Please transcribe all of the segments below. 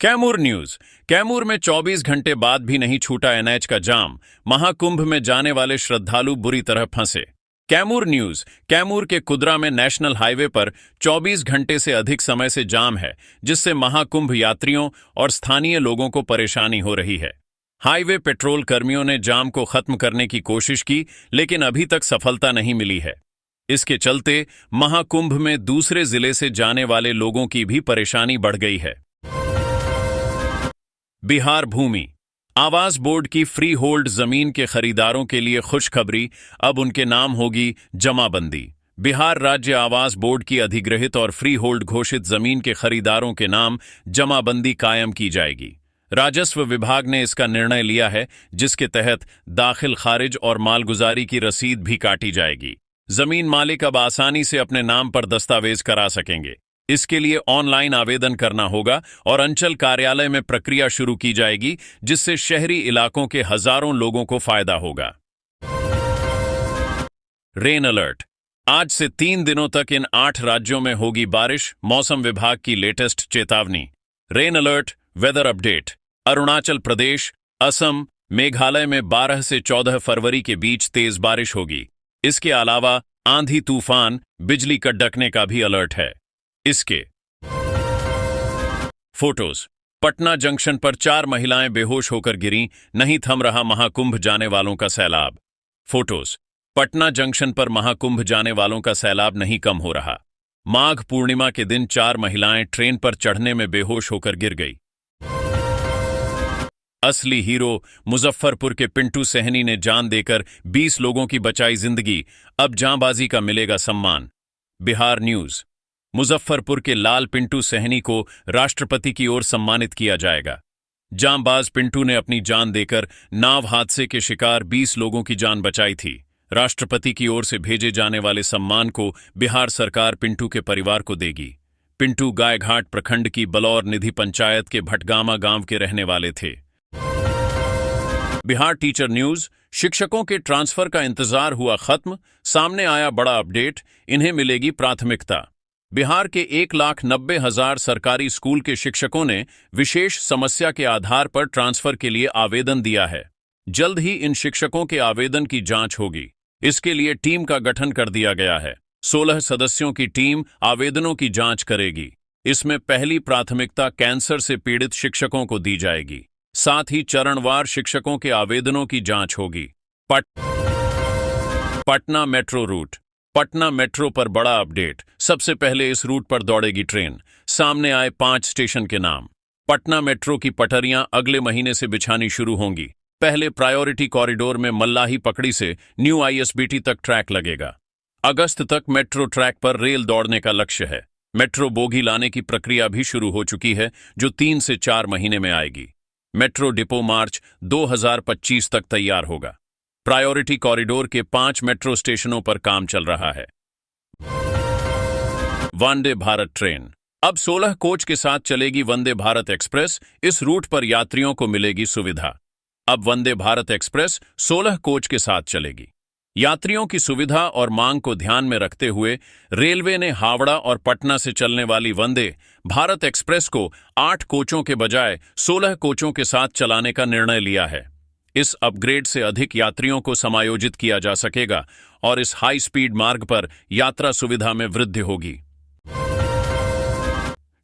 Kaimur news. Kaimur में 24 घंटे बाद भी नहीं छूटा एनएच का जाम। महाकुंभ में जाने वाले श्रद्धालु बुरी तरह फंसे। कैमूर न्यूज। कैमूर के कुदरा में नेशनल हाईवे पर 24 घंटे से अधिक समय से जाम है, जिससे महाकुंभ यात्रियों और स्थानीय लोगों को परेशानी हो रही है। हाईवे पेट्रोल कर्मियों ने जाम को खत्म करने की कोशिश की, लेकिन अभी तक सफलता नहीं मिली है। इसके चलते महाकुंभ में दूसरे जिले से जाने वाले लोगों की भी परेशानी बढ़ गई है। बिहार भूमि आवास बोर्ड की फ्री होल्ड जमीन के खरीदारों के लिए खुशखबरी, अब उनके नाम होगी जमाबंदी। बिहार राज्य आवास बोर्ड की अधिग्रहित और फ्री होल्ड घोषित जमीन के खरीदारों के नाम जमाबंदी कायम की जाएगी। राजस्व विभाग ने इसका निर्णय लिया है, जिसके तहत दाखिल खारिज और मालगुजारी की रसीद भी काटी जाएगी। जमीन मालिक अब आसानी से अपने नाम पर दस्तावेज करा सकेंगे। इसके लिए ऑनलाइन आवेदन करना होगा और अंचल कार्यालय में प्रक्रिया शुरू की जाएगी, जिससे शहरी इलाकों के हजारों लोगों को फायदा होगा। Rain alert. आज से 3 दिनों तक इन 8 राज्यों में होगी बारिश, मौसम विभाग की लेटेस्ट चेतावनी। Rain alert weather update. Arunachal Pradesh, Assam, Meghalaya में 12 से 14 फरवरी के बीच तेज बारिश होगी। इसके अलावा आंधी तूफान, बिजली कड़कने का भी अलर्ट है। इसके फोटोज। पटना जंक्शन पर 4 महिलाएं बेहोश होकर गिरीं, नहीं थम रहा महाकुंभ जाने वालों का सैलाब। फोटोज। पटना जंक्शन पर महाकुंभ जाने वालों का सैलाब नहीं कम हो रहा। माघ पूर्णिमा के दिन 4 महिलाएं ट्रेन पर चढ़ने में बेहोश होकर गिर गई। असली हीरो मुजफ्फरपुर के पिंटू सहनी ने जान देकर 20 लोगों की बचाई जिंदगी, अब जांबाजी का मिलेगा सम्मान। बिहार न्यूज। मुजफ्फरपुर के लाल पिंटू सहनी को राष्ट्रपति की ओर सम्मानित किया जाएगा। जांबाज पिंटू ने अपनी जान देकर नाव हादसे के शिकार 20 लोगों की जान बचाई थी। राष्ट्रपति की ओर से भेजे जाने वाले सम्मान को बिहार सरकार पिंटू के परिवार को देगी। पिंटू गायघाट प्रखंड की बलौर निधि पंचायत के भटगामा गांव के रहने वाले थे। Bihar teacher news. शिक्षकों के ट्रांसफर का इंतजार हुआ खत्म, सामने आया बड़ा अपडेट, इन्हें मिलेगी प्राथमिकता। बिहार के 1,90,000 सरकारी स्कूल के शिक्षकों ने विशेष समस्या के आधार पर ट्रांसफर के लिए आवेदन दिया है। जल्द ही इन शिक्षकों के आवेदन की जांच होगी। इसके लिए टीम का गठन कर दिया गया है। 16 सदस्यों की टीम आवेदनों की जांच करेगी। इसमें पहली प्राथमिकता कैंसर से पीड़ित शिक्षकों को दी जाएगी। साथ ही चरणवार शिक्षकों के आवेदनों की जांच होगी। Patna metro route. Patna metro पर बड़ा अपडेट। सबसे पहले इस रूट पर दौड़ेगी ट्रेन। सामने आए 5 स्टेशन के नाम। पटना मेट्रो की पटरियां अगले महीने से बिछानी शुरू होंगी। पहले प्रायोरिटी कॉरिडोर में मल्लाही पकड़ी से न्यू आईएसबीटी तक ट्रैक लगेगा। अगस्त तक मेट्रो ट्रैक पर रेल दौड़ने का लक्ष्य है। मेट्रो बोगी लाने की प्रक्रिया भी शुरू हो चुकी है, जो 3 से 4 महीने में आएगी। मेट्रो डिपो मार्च 2025 तक तैयार होगा। प्रायोरिटी कॉरिडोर के 5 मेट्रो स्टेशनों पर काम चल रहा है। वंदे भारत ट्रेन। अब 16 कोच के साथ चलेगी वंदे भारत एक्सप्रेस। इस रूट पर यात्रियों को मिलेगी सुविधा। अब वंदे भारत एक्सप्रेस 16 कोच के साथ चलेगी। यात्रियों की सुविधा और मांग को ध्यान में रखते हुए रेलवे ने हावड़ा और पटना से चलने वाली वंदे भारत एक्सप्रेस को 8 कोचों के बजाय 16 कोचों के साथ चलाने का निर्णय लिया है। इस अपग्रेड से अधिक यात्रियों को समायोजित किया जा सकेगा और इस हाई स्पीड मार्ग पर यात्रा सुविधा में वृद्धि होगी।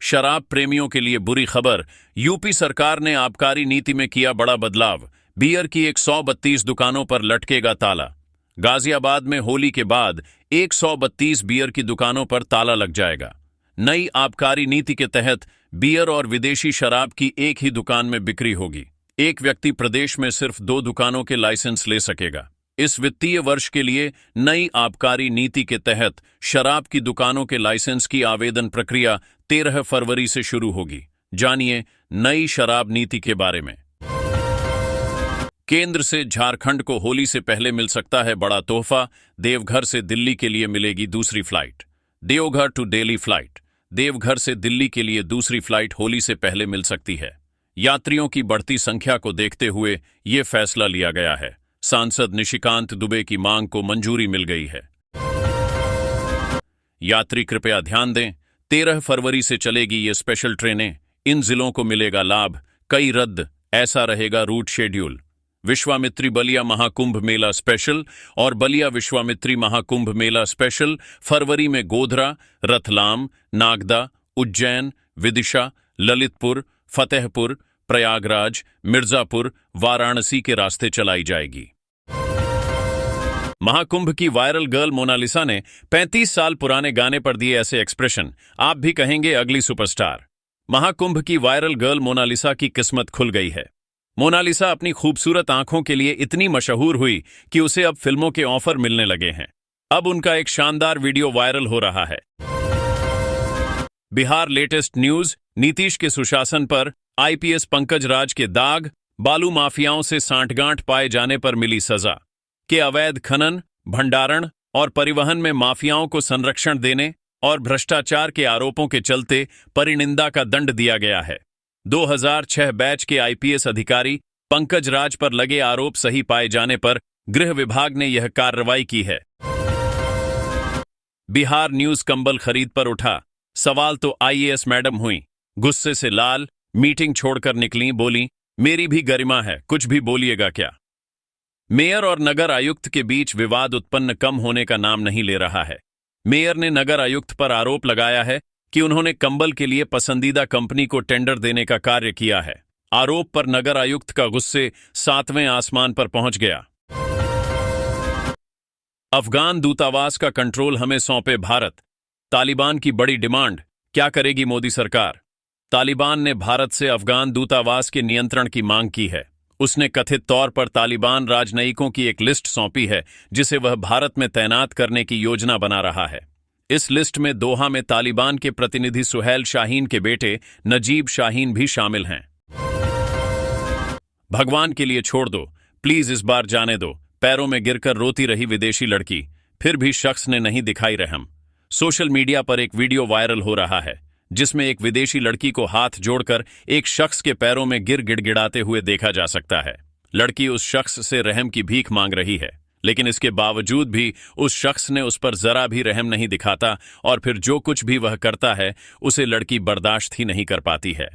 शराब प्रेमियों के लिए बुरी खबर। यूपी सरकार ने आबकारी नीति में किया बड़ा बदलाव। बियर की 132 दुकानों पर लटकेगा ताला। गाजियाबाद में होली के बाद 132 बियर की दुकानों पर ताला लग जाएगा। नई आबकारी नीति के तहत बियर और विदेशी शराब की एक ही दुकान में बिक्री होगी। एक व्यक्ति प्रदेश में सिर्फ 2 दुकानों के लाइसेंस ले सकेगा। इस वित्तीय वर्ष के लिए नई आबकारी नीति के तहत शराब की दुकानों के लाइसेंस की आवेदन प्रक्रिया 13 फरवरी से शुरू होगी। जानिए नई शराब नीति के बारे में। केंद्र से झारखंड को होली से पहले मिल सकता है बड़ा तोहफा। देवघर से दिल्ली के लिए मिलेगी दूसरी flight. Deoghar to Delhi flight. Deoghar से दिल्ली के लिए दूसरी फ्लाइट होली से पहले मिल सकती है। यात्रियों की बढ़ती संख्या को देखते हुए ये फैसला लिया गया है। सांसद निशिकांत दुबे की मांग को मंजूरी मिल गई है। यात्री कृपया ध्यान दें, 13 फरवरी से चलेगी ये स्पेशल ट्रेनें। इन जिलों को मिलेगा लाभ, कई रद्द, ऐसा रहेगा रूट शेड्यूल। विश्वामित्री बलिया महाकुंभ मेला स्पेशल और बलिया विश्वामित्री महाकुंभ मेला स्पेशल फरवरी में गोधरा, रतलाम, नागदा, उज्जैन, विदिशा, ललितपुर, फतेहपुर, प्रयागराज, मिर्जापुर, वाराणसी के रास्ते चलाई जाएगी। महाकुंभ की वायरल गर्ल मोनालिसा ने 35 साल पुराने गाने पर दिए ऐसे एक्सप्रेशन, आप भी कहेंगे अगली सुपरस्टार। महाकुंभ की वायरल गर्ल मोनालिसा की किस्मत खुल गई है। मोनालिसा अपनी खूबसूरत आंखों के लिए इतनी मशहूर हुई कि उसे अब फिल्मों के ऑफर मिलने लगे हैं। अब उनका एक शानदार वीडियो वायरल हो रहा है। बिहार लेटेस्ट न्यूज, नीतीश के सुशासन पर आईपीएस पंकज राज के दाग, बालू माफियाओं से सांठगांठ पाए जाने पर मिली सजा, के अवैध खनन, भंडारण और परिवहन में माफियाओं को संरक्षण देने और भ्रष्टाचार के आरोपों के चलते परिनिंदा का दंड दिया गया है। 2006 बैच के आईपीएस अधिकारी पंकज राज पर लगे आरोप सही पाए जाने पर गृह विभाग ने यह कार्रवाई की है। बिहार न्यूज कंबल खरीद पर उठा सवाल तो आईएएस मैडम हुई गुस्से से लाल, मीटिंग छोड़कर निकली, बोली मेरी भी गरिमा है, कुछ भी बोलिएगा क्या। मेयर और नगर आयुक्त के बीच विवाद उत्पन्न कम होने का नाम नहीं ले रहा है। मेयर ने नगर आयुक्त पर आरोप लगाया है कि उन्होंने कंबल के लिए पसंदीदा कंपनी को टेंडर देने का कार्य किया है। आरोप पर नगर आयुक्त का गुस्से 7वें आसमान पर पहुंच गया। अफगान दूतावास का कंट्रोल हमें सौंपे भारत, तालिबान की बड़ी डिमांड, क्या करेगी मोदी सरकार। तालिबान ने भारत से अफगान दूतावास के नियंत्रण की मांग की है। उसने कथित तौर पर तालिबान राजनयिकों की एक लिस्ट सौंपी है जिसे वह भारत में तैनात करने की योजना बना रहा है। इस लिस्ट में दोहा में तालिबान के प्रतिनिधि सुहैल शाहीन के बेटे नजीब शाहीन भी शामिल हैं। भगवान के लिए छोड़ दो, प्लीज इस बार जाने दो, पैरों में गिरकर रोती रही विदेशी लड़की, फिर भी शख्स ने नहीं दिखाई रहम। सोशल मीडिया पर एक वीडियो वायरल हो रहा है जिसमें एक विदेशी लड़की को हाथ जोड़कर एक शख्स के पैरों में गिड़गिड़ाते हुए देखा जा सकता है। लड़की उस शख्स से रहम की भीख मांग रही है, लेकिन इसके बावजूद भी उस शख्स ने उस पर जरा भी रहम नहीं दिखाता और फिर जो कुछ भी वह करता है उसे लड़की बर्दाश्त ही नहीं कर पाती है।